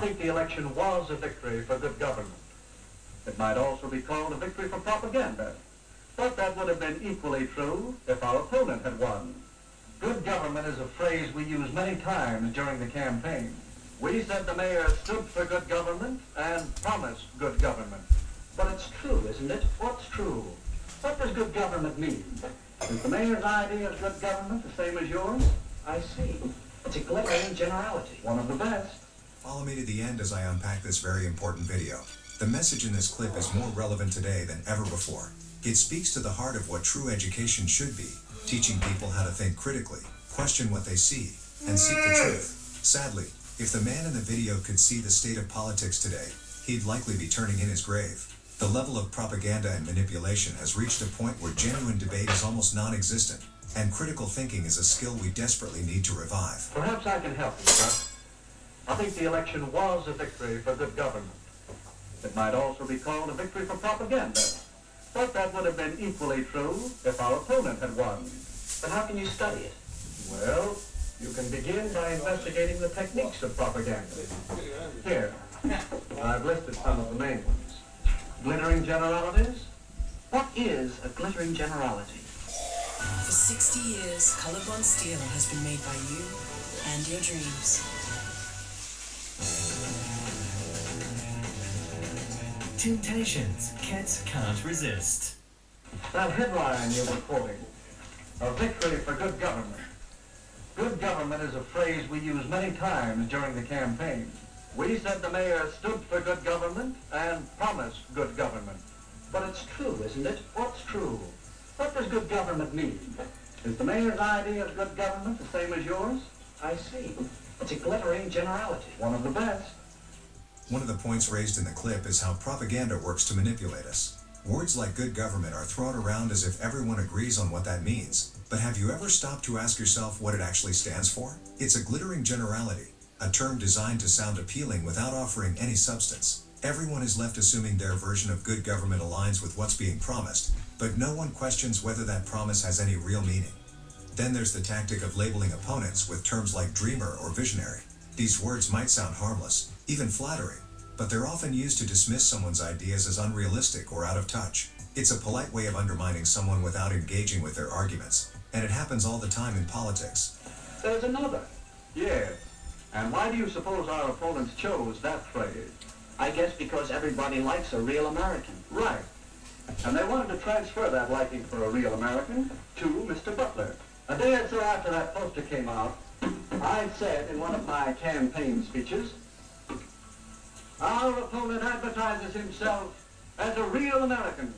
think the election was a victory for good government. It might also be called a victory for propaganda, but that would have been equally true if our opponent had won. Good government is a phrase we use many times during the campaign. We said the mayor stood for good government and promised good government. But it's true, isn't it? What's true? What does good government mean? Is the mayor's idea of good government the same as yours? I see. It's a glittering generality. One of the best. Follow me to the end as I unpack this very important video. The message in this clip is more relevant today than ever before. It speaks to the heart of what true education should be, teaching people how to think critically, question what they see, and seek the truth. Sadly, if the man in the video could see the state of politics today, he'd likely be turning in his grave. The level of propaganda and manipulation has reached a point where genuine debate is almost non-existent, and critical thinking is a skill we desperately need to revive. Perhaps I can help you, sir. I think the election was a victory for good government. It might also be called a victory for propaganda, but that would have been equally true if our opponent had won. But how can you study it? Well, you can begin by investigating the techniques of propaganda. Here, I've listed some of the main ones. Glittering generalities? What is a glittering generality? For 60 years, color-bond steel has been made by you and your dreams. Temptations cats can't resist. That headline you were quoting, a victory for good government. Good government is a phrase we use many times during the campaign. We said the mayor stood for good government and promised good government. But it's true, isn't it? What's true? What does good government mean? Is the mayor's idea of good government the same as yours? I see. It's a glittering generality. One of the best. One of the points raised in the clip is how propaganda works to manipulate us. Words like good government are thrown around as if everyone agrees on what that means. But have you ever stopped to ask yourself what it actually stands for? It's a glittering generality, a term designed to sound appealing without offering any substance. Everyone is left assuming their version of good government aligns with what's being promised, but no one questions whether that promise has any real meaning. Then there's the tactic of labeling opponents with terms like dreamer or visionary. These words might sound harmless, even flattering, but they're often used to dismiss someone's ideas as unrealistic or out of touch. It's a polite way of undermining someone without engaging with their arguments, and it happens all the time in politics. There's another. Yes. And why do you suppose our opponents chose that phrase? I guess because everybody likes a real American. Right. And they wanted to transfer that liking for a real American to Mr. Butler. A day or so after that poster came out, I said in one of my campaign speeches, our opponent advertises himself as a real American.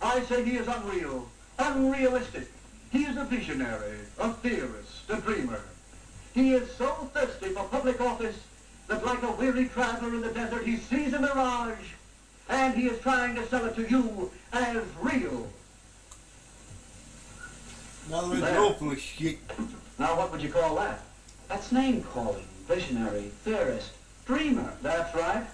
I say he is unreal, unrealistic. He is a visionary, a theorist, a dreamer. He is so thirsty for public office that like a weary traveler in the desert, he sees a mirage, and he is trying to sell it to you as real. Awful shit. Now what would you call that? That's name-calling, visionary, theorist, dreamer. That's right.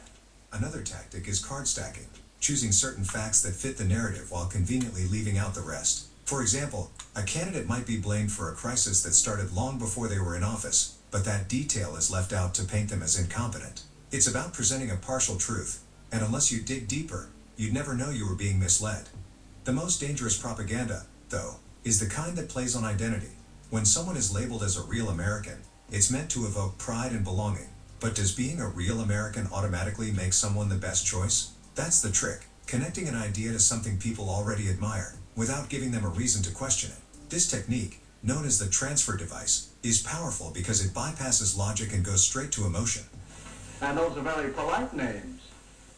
Another tactic is card stacking, choosing certain facts that fit the narrative while conveniently leaving out the rest. For example, a candidate might be blamed for a crisis that started long before they were in office, but that detail is left out to paint them as incompetent. It's about presenting a partial truth, and unless you dig deeper, you'd never know you were being misled. The most dangerous propaganda, though, is the kind that plays on identity. When someone is labeled as a real American, it's meant to evoke pride and belonging. But does being a real American automatically make someone the best choice? That's the trick, connecting an idea to something people already admire, without giving them a reason to question it. This technique, known as the transfer device, is powerful because it bypasses logic and goes straight to emotion. And those are very polite names.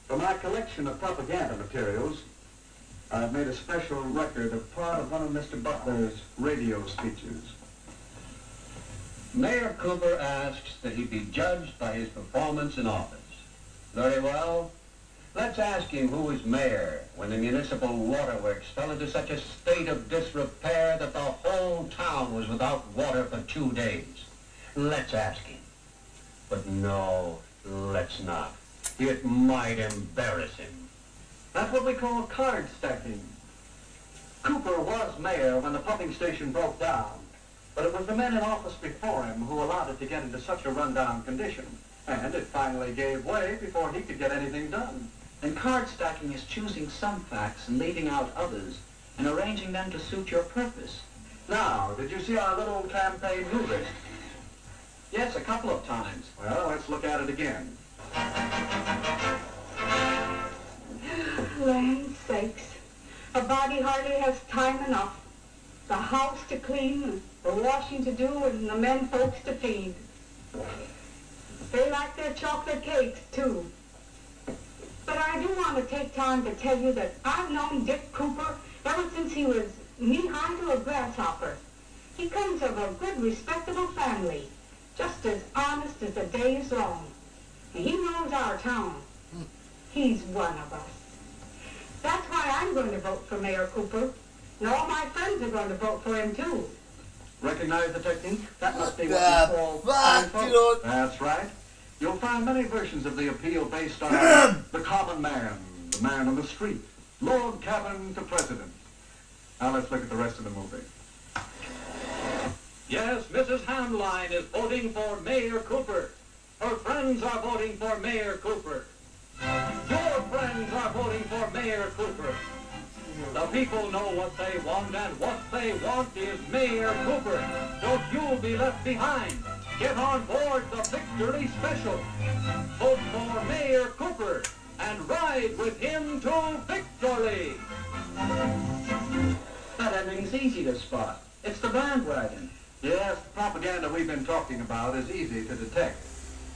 For my collection of propaganda materials, I've made a special record of part of one of Mr. Butler's radio speeches. Mayor Cooper asks that he be judged by his performance in office. Very well. Let's ask him who was mayor when the municipal waterworks fell into such a state of disrepair that the whole town was without water for 2 days. Let's ask him. But no, let's not. It might embarrass him. That's what we call card stacking. Cooper was mayor when the pumping station broke down, but it was the men in office before him who allowed it to get into such a rundown condition. And it finally gave way before he could get anything done. And card stacking is choosing some facts and leaving out others, and arranging them to suit your purpose. Now, did you see our little campaign movie? Yes, a couple of times. Well, let's look at it again. Land sakes. A body hardly has time enough. The house to clean, the washing to do, and the men folks to feed. They like their chocolate cakes, too. But I do want to take time to tell you that I've known Dick Cooper ever since he was knee-high to a grasshopper. He comes of a good, respectable family, just as honest as the day is long. And he knows our town. He's one of us. That's why I'm going to vote for Mayor Cooper. And all my friends are going to vote for him, too. Recognize the technique? That must be what The we call fuck, fine you know? folk. That's right. You'll find many versions of the appeal based on the common man, the man on the street, Lord Cabin to President. Now let's look at the rest of the movie. Yes, Mrs. Hamline is voting for Mayor Cooper. Her friends are voting for Mayor Cooper. Your friends are voting for Mayor Cooper. The people know what they want, and what they want is Mayor Cooper. Don't you be left behind. Get on board the Victory Special. Vote for Mayor Cooper and ride with him to victory. That ending's easy to spot. It's the bandwagon. Yes, the propaganda we've been talking about is easy to detect.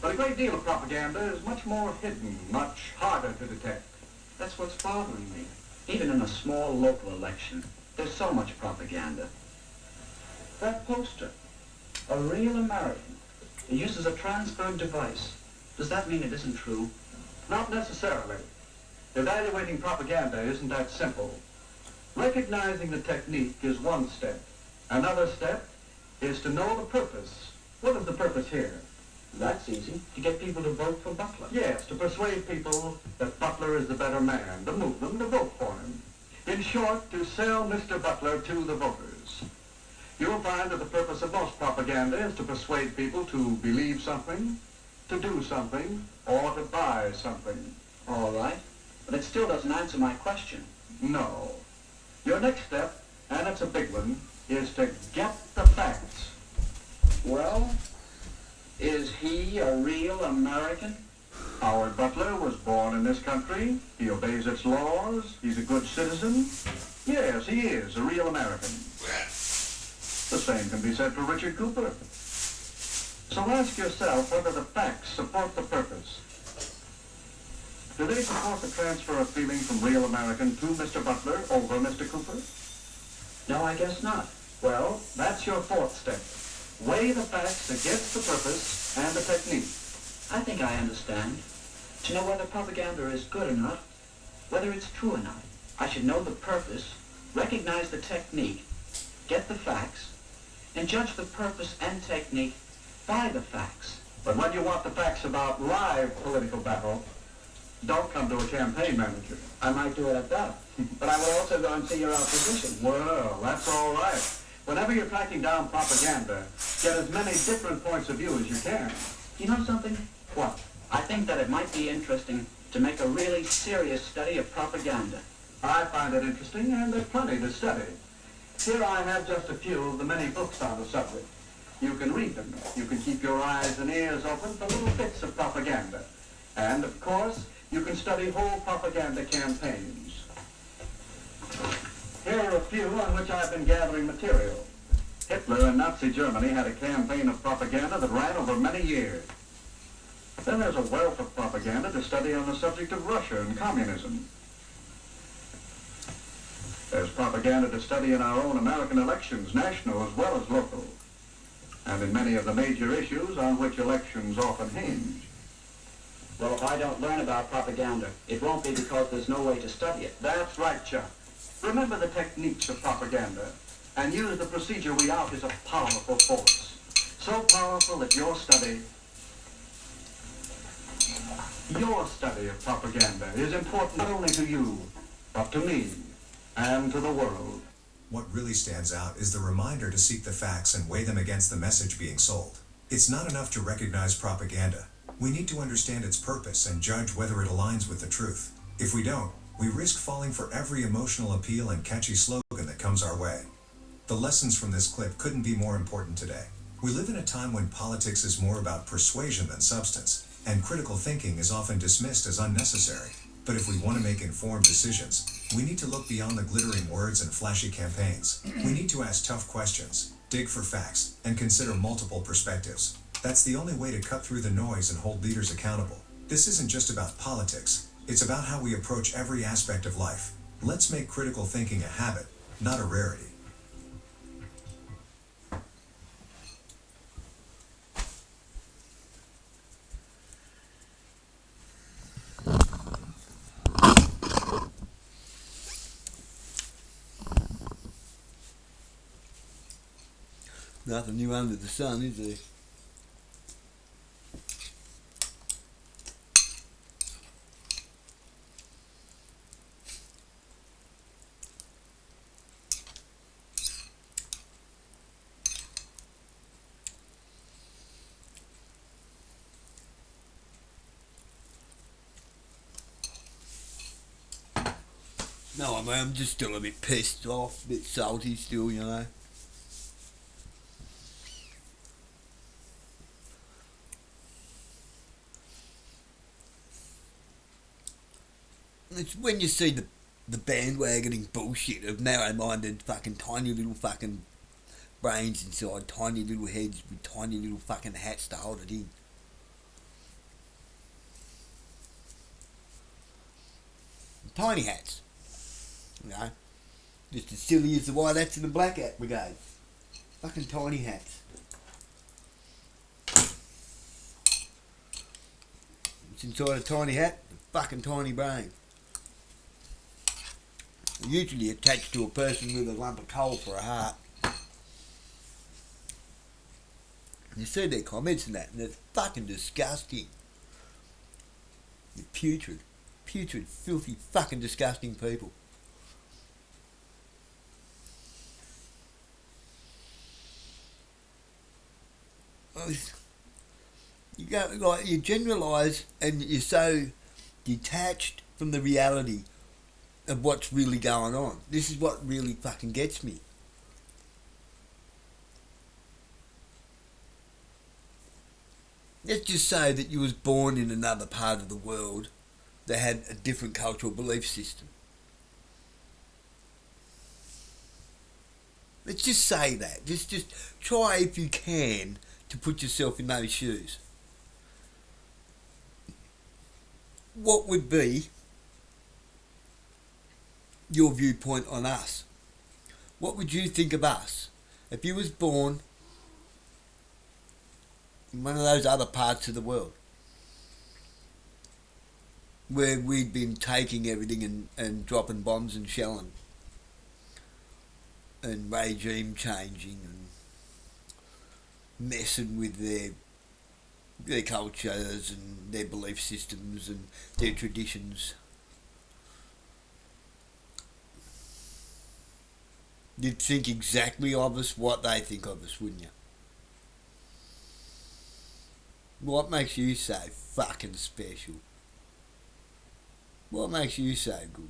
But a great deal of propaganda is much more hidden, much harder to detect. That's what's bothering me. Even in a small local election, there's so much propaganda. That poster, a real American, it uses a transferred device. Does that mean it isn't true? Not necessarily. Evaluating propaganda isn't that simple. Recognizing the technique is one step. Another step is to know the purpose. What is the purpose here? That's easy. To get people to vote for Butler. Yes, to persuade people that Butler is the better man, to move them to vote for him. In short, to sell Mr. Butler to the voters. You'll find that the purpose of most propaganda is to persuade people to believe something, to do something, or to buy something. All right. But it still doesn't answer my question. No. Your next step, and it's a big one, is to get the facts. Well, is he a real American? Howard Butler was born in this country. He obeys its laws. He's a good citizen. Yes, he is a real American. The same can be said for Richard Cooper. So ask yourself whether the facts support the purpose. Do they support the transfer of feeling from real American to Mr. Butler over Mr. Cooper? No, I guess not. Well, that's your fourth step. Weigh the facts against the purpose and the technique. I think I understand. To know whether propaganda is good or not, whether it's true or not, I should know the purpose, recognize the technique, get the facts, and judge the purpose and technique by the facts. But when you want the facts about live political battle, don't come to a campaign manager. I might do it at that. But I will also go and see your opposition. Well, that's all right. Whenever you're tracking down propaganda, get as many different points of view as you can. You know something? What? I think that it might be interesting to make a really serious study of propaganda. I find it interesting, and there's plenty to study. Here I have just a few of the many books on the subject. You can read them. You can keep your eyes and ears open for little bits of propaganda. And, of course, you can study whole propaganda campaigns. Here are a few on which I've been gathering material. Hitler and Nazi Germany had a campaign of propaganda that ran over many years. Then there's a wealth of propaganda to study on the subject of Russia and communism. There's propaganda to study in our own American elections, national as well as local, and in many of the major issues on which elections often hinge. Well, if I don't learn about propaganda, it won't be because there's no way to study it. That's right, Chuck. Remember the techniques of propaganda and use the procedure we out is a powerful force. So powerful that your study of propaganda is important not only to you, but to me and to the world. What really stands out is the reminder to seek the facts and weigh them against the message being sold. It's not enough to recognize propaganda. We need to understand its purpose and judge whether it aligns with the truth. If we don't, we risk falling for every emotional appeal and catchy slogan that comes our way. The lessons from this clip couldn't be more important today. We live in a time when politics is more about persuasion than substance, and critical thinking is often dismissed as unnecessary. But if we want to make informed decisions, we need to look beyond the glittering words and flashy campaigns. We need to ask tough questions, dig for facts, and consider multiple perspectives. That's the only way to cut through the noise and hold leaders accountable. This isn't just about politics, it's about how we approach every aspect of life. Let's make critical thinking a habit, not a rarity. Nothing new under the sun, is there? No, I mean, I'm just still a bit pissed off, a bit salty still, you know. It's when you see the bandwagoning bullshit of narrow-minded fucking tiny little fucking brains inside tiny little heads with tiny little fucking hats to hold it in. Tiny hats. You know, just as silly as the white hats and the black hat brigade. Fucking tiny hats. It's inside a tiny hat, a fucking tiny brain. Usually attached to a person with a lump of coal for a heart. You see their comments and that, and it's fucking disgusting. They're putrid, filthy, fucking disgusting people. You go like you generalise and you're so detached from the reality of what's really going on. This is what really fucking gets me. Let's just say that you was born in another part of the world that had a different cultural belief system. Let's just say that. Just try if you can to put yourself in those shoes. What would be your viewpoint on us? What would you think of us if you was born in one of those other parts of the world where we'd been taking everything and dropping bombs and shelling and regime changing and messing with their cultures and their belief systems and their traditions? You'd think exactly of us what they think of us, wouldn't you? What makes you so fucking special? What makes you so good?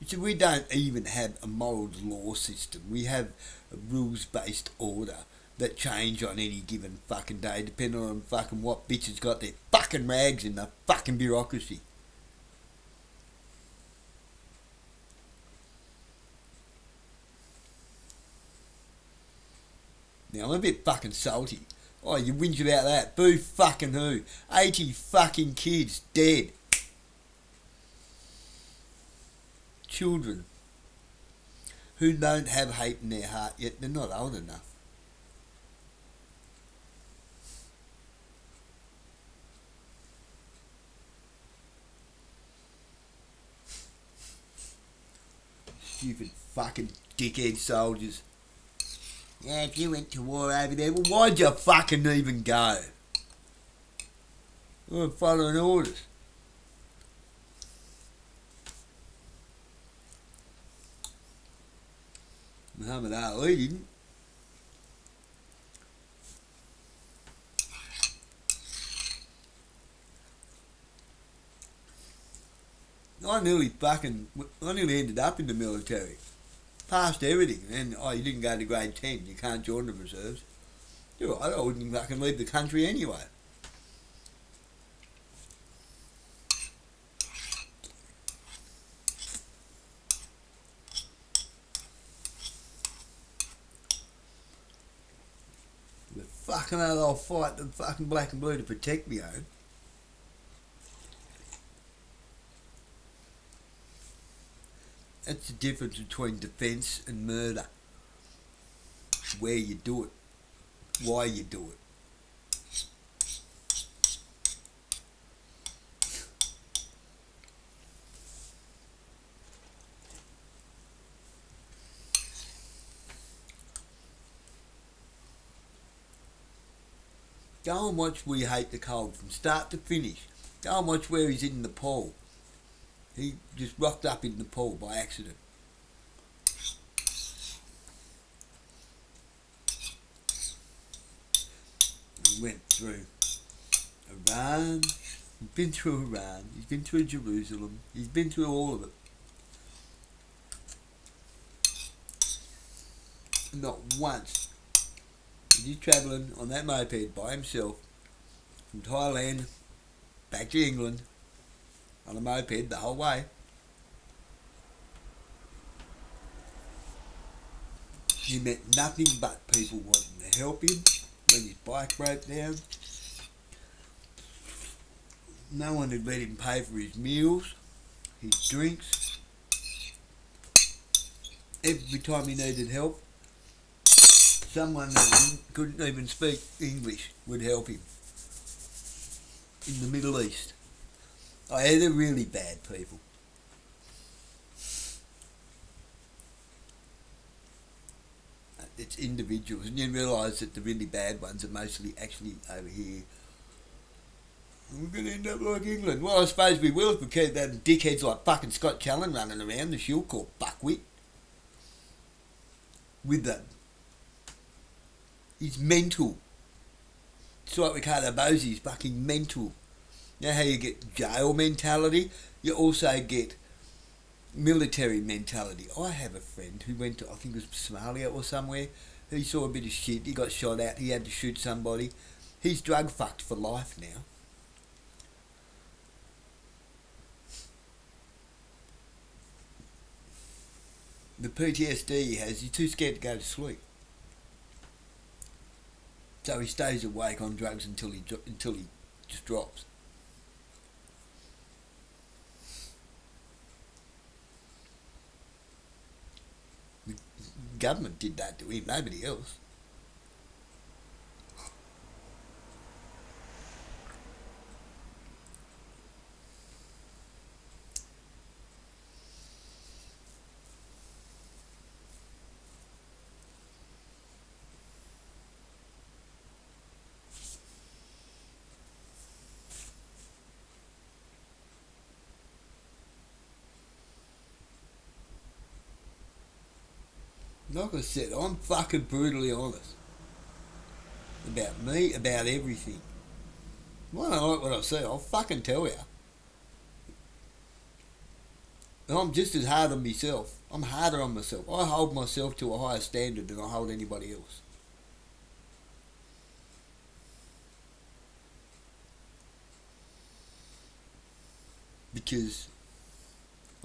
You see, we don't even have a moral law system. We have a rules-based order that change on any given fucking day depending on fucking what bitch has got their fucking rags in the fucking bureaucracy. Now, I'm a bit fucking salty. Oh, you whinge about that. Boo fucking who? 80 fucking kids dead. Children who don't have hate in their heart yet they're not old enough. Stupid fucking dickhead soldiers. Yeah, if you went to war over there, well, why'd you fucking even go? You weren't following orders. Muhammad Ali didn't. I nearly ended up in the military. Passed everything, and then, you didn't go to grade 10, you can't join the reserves. You're right, I wouldn't fucking leave the country anyway. But fucking hell, I'll fight the fucking black and blue to protect me own. That's the difference between defence and murder. Where you do it. Why you do it. Go and watch We Hate the Cold from start to finish. Go and watch where he's in Nepal. He just rocked up in Nepal by accident. He went through Iran. He's been through Iran. He's been through Jerusalem. He's been through all of it. Not once is he travelling on that moped by himself from Thailand back to England on a moped the whole way. He met nothing but people wanting to help him when his bike broke down. No one had let him pay for his meals, his drinks. Every time he needed help, someone that couldn't even speak English would help him. In the Middle East. They're really bad people. It's individuals, and you realise that the really bad ones are mostly actually over here. We're going to end up like England. Well, I suppose we will if we keep that dickheads like fucking Scott Challen running around, the shield corps buckwit. With them. He's mental. It's like Ricardo Bosi, he's fucking mental. You know how you get jail mentality? You also get military mentality. I have a friend who went to, I think it was Somalia or somewhere. He saw a bit of shit, he got shot at, he had to shoot somebody. He's drug fucked for life now. The PTSD he has, he's too scared to go to sleep. So he stays awake on drugs until he just drops. The government did that to him, nobody else. Like I said, I'm fucking brutally honest. About me, about everything. If I don't like what I see, I'll fucking tell you. And I'm just as hard on myself. I'm harder on myself. I hold myself to a higher standard than I hold anybody else. Because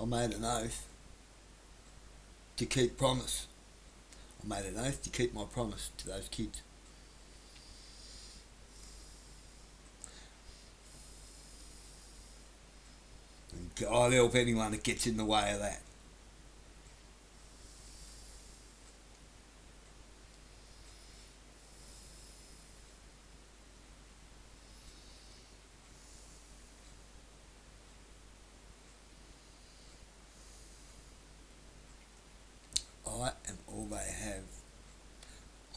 I made an oath to keep promise. I made an oath to keep my promise to those kids. And God help anyone that gets in the way of that. I am all they have.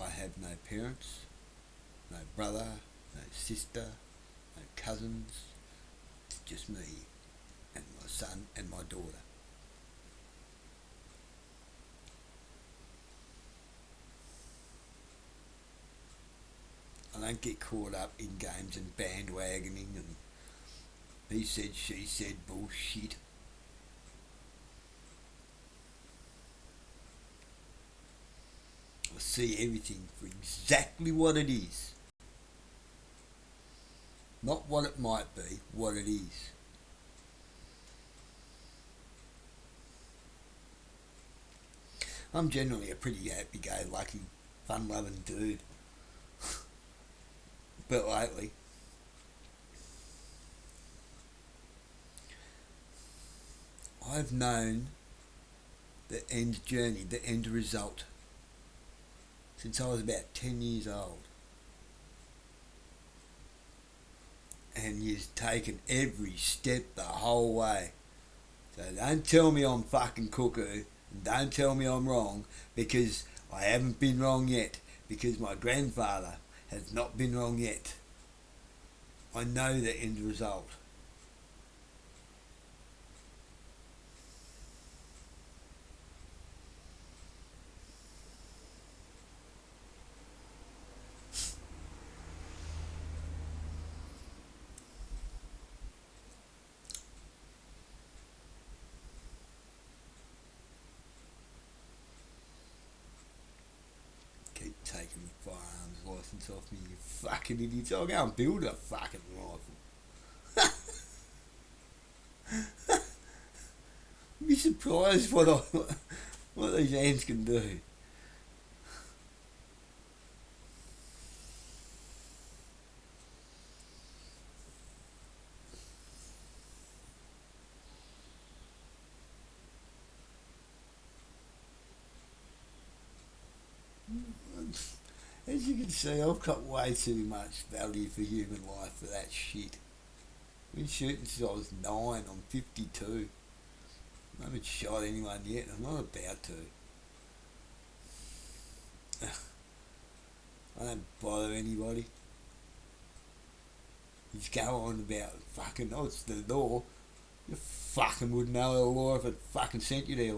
I have no parents, no brother, no sister, no cousins. It's just me and my son and my daughter. I don't get caught up in games and bandwagoning and he said, she said bullshit. see everything for exactly what it is. Not what it might be, what it is. I'm generally a pretty happy-go-lucky, fun-loving dude. But lately, I've known the end journey, the end result, since I was about 10 years old. And you've taken every step the whole way. So don't tell me I'm fucking cuckoo, and don't tell me I'm wrong, because I haven't been wrong yet, because my grandfather has not been wrong yet. I know the end result. Keep taking the firearms license off me, you fucking idiots. I'll go and build a fucking rifle. You'd be surprised what these ants can do. As you can see, I've got way too much value for human life for that shit. I've been shooting since I was 9, I'm 52. I haven't shot anyone yet, I'm not about to. I don't bother anybody. You just go on about fucking, oh, it's the law. You fucking wouldn't know the law if it fucking sent you there.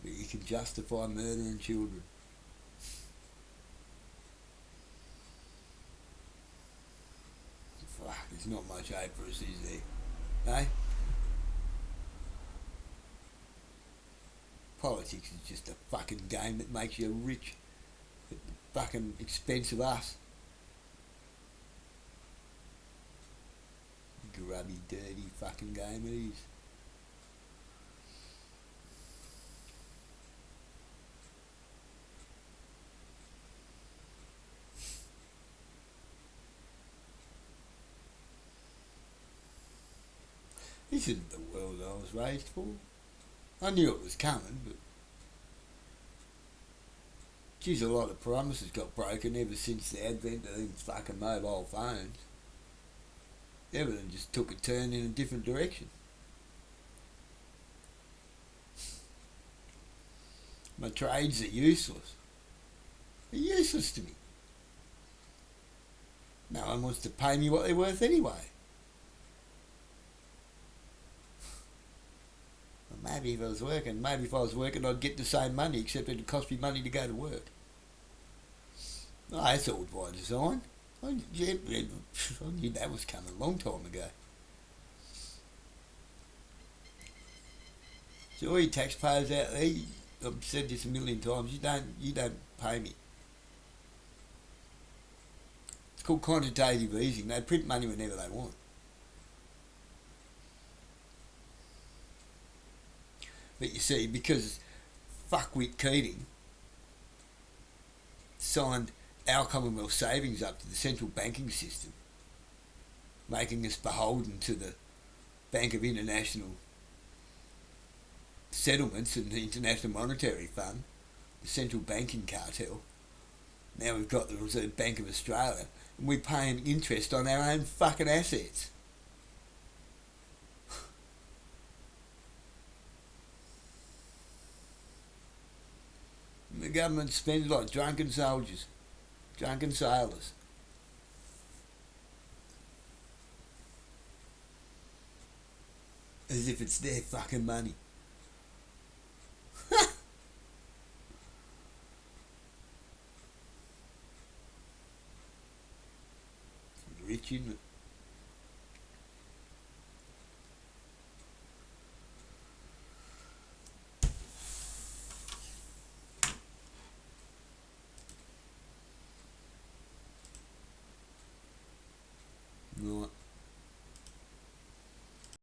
But you can justify murdering children. Fuck, there's not much hope for us, is there? Eh? Politics is just a fucking game that makes you rich at the fucking expense of us. Grubby, dirty fucking game it is. This isn't the world I was raised for. I knew it was coming, but geez, a lot of promises got broken ever since the advent of these fucking mobile phones. Everything just took a turn in a different direction. My trades are useless. They're useless to me. No one wants to pay me what they're worth anyway. Maybe if I was working, I'd get the same money, except it'd cost me money to go to work. Oh, that's all by design. I knew that was coming a long time ago. So all you taxpayers out there, I've said this a million times, you don't pay me. It's called quantitative easing. They print money whenever they want. But you see, because fuckwit Keating signed our Commonwealth savings up to the central banking system, making us beholden to the Bank of International Settlements and the International Monetary Fund, the central banking cartel. Now we've got the Reserve Bank of Australia, and we're paying interest on our own fucking assets. The government spends like drunken soldiers, drunken sailors. As if it's their fucking money. Rich, isn't it?